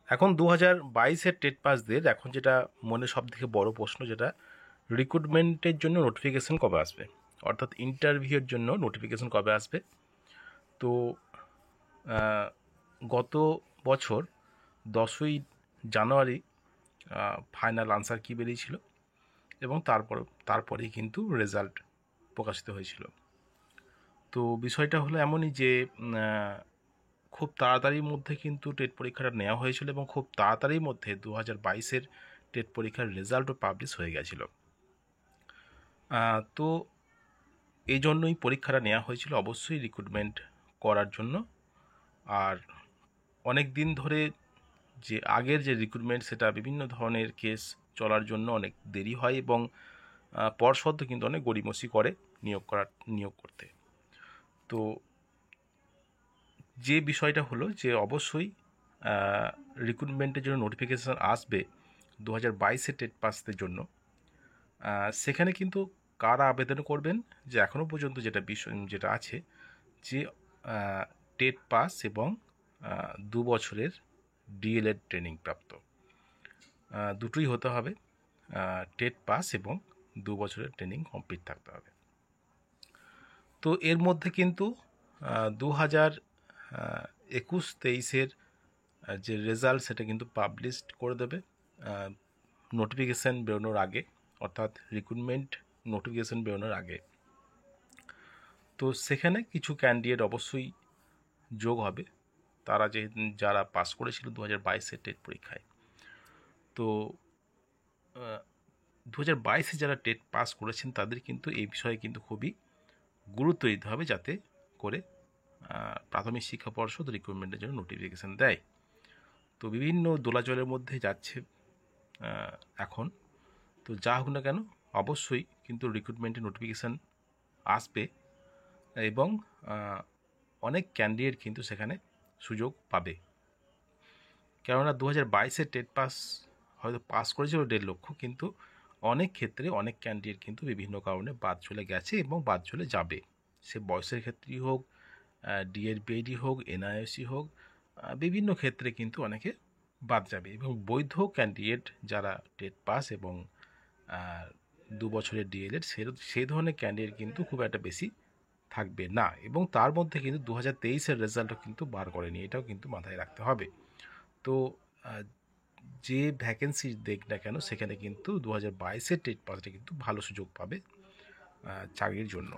এখন 2022-এর টেট পাসদের এখন যেটা মনে সবথেকে বড় প্রশ্ন, যেটা রিক্রুটমেন্টের জন্য নোটিফিকেশন কবে আসবে, অর্থাৎ ইন্টারভিউয়ের জন্য নোটিফিকেশন কবে আসবে। তো গত বছর 10ই জানুয়ারি ফাইনাল আনসার কি বেরিয়েছিল এবং তারপরেই কিন্তু রেজাল্ট প্রকাশিত হয়েছিল। তো বিষয়টা হলো এমনই যে খুব তাড়াতাড়ির মধ্যে কিন্তু টেট পরীক্ষাটা নেওয়া হয়েছিল এবং খুব তাড়াতাড়ির মধ্যে 2022-এর টেট পরীক্ষার রেজাল্টও পাবলিশ হয়ে গেছিল। তো এই জন্যই পরীক্ষাটা নেওয়া হয়েছিল, অবশ্যই রিক্রুটমেন্ট করার জন্য। আর অনেক দিন ধরে যে আগের যে রিক্রুটমেন্ট, সেটা বিভিন্ন ধরনের কেস চলার জন্য অনেক দেরি হয় এবং পর্ষদ কিন্তু অনেক গড়িমসি করে নিয়োগ করতে। তো যে বিষয়টা হলো যে অবশ্যই রিক্রুটমেন্টের জন্য নোটিফিকেশান আসবে 2022-এর টেট পাসদের জন্য। সেখানে কিন্তু কারা আবেদন করবেন, যে এখনও পর্যন্ত যেটা আছে যে টেট পাস এবং 2 বছরের ডিএলএড ট্রেনিং প্রাপ্ত, দুটোই হতে হবে। টেট পাস এবং 2 বছরের ট্রেনিং কমপ্লিট থাকতে হবে। তো এর মধ্যে কিন্তু 2021-23-এর যে রেজাল্ট, সেটা কিন্তু পাবলিশড করে দেবে নোটিফিকেশান বেরোনোর আগে, অর্থাৎ রিক্রুটমেন্ট নোটিফিকেশান বেরোনোর আগে। তো সেখানে কিছু ক্যান্ডিডেট অবশ্যই যোগ হবে, তারা যারা পাস করেছিল 2022-এর টেট পরীক্ষায়। তো 2022-এ যারা টেট পাস করেছেন তাদের কিন্তু এই বিষয়ে কিন্তু খুবই গুরুত্ব দিতে হবে, যাতে করে প্রাথমিক শিক্ষা পর্ষদ রিক্রুটমেন্টের জন্য নোটিফিকেশান দেয়। তো বিভিন্ন দোলাচলের মধ্যে যাচ্ছে এখন। তো যা হোক না কেন, অবশ্যই কিন্তু রিক্রুটমেন্টের নোটিফিকেশান আসবে এবং অনেক ক্যান্ডিডেট কিন্তু সেখানে সুযোগ পাবে। কেননা 2022-এর টেট পাস হয়তো পাস করেছিল 1.5 লক্ষ, কিন্তু অনেক ক্ষেত্রে অনেক ক্যান্ডিডেট কিন্তু বিভিন্ন কারণে বাদ চলে গেছে এবং বাদ চলে যাবে। সে বয়সের ক্ষেত্রেই হোক, ডিএড বিএডি হোক, এনআইএসসি হোক, বিভিন্ন ক্ষেত্রে কিন্তু অনেকে বাদ যাবে এবং বৈধ ক্যান্ডিডেট যারা টেট পাস এবং 2 বছরের ডিএলএড, সেই ধরনের ক্যান্ডিডেট কিন্তু খুব একটা বেশি থাকবে না। এবং তার মধ্যে কিন্তু 2023-এর রেজাল্টও কিন্তু বার করেনি, এটাও কিন্তু মাথায় রাখতে হবে। তো যে ভ্যাকেন্সি দেখ না কেন, সেখানে কিন্তু 2022-এর টেট পাসটা কিন্তু ভালো সুযোগ পাবে চাকরির জন্য।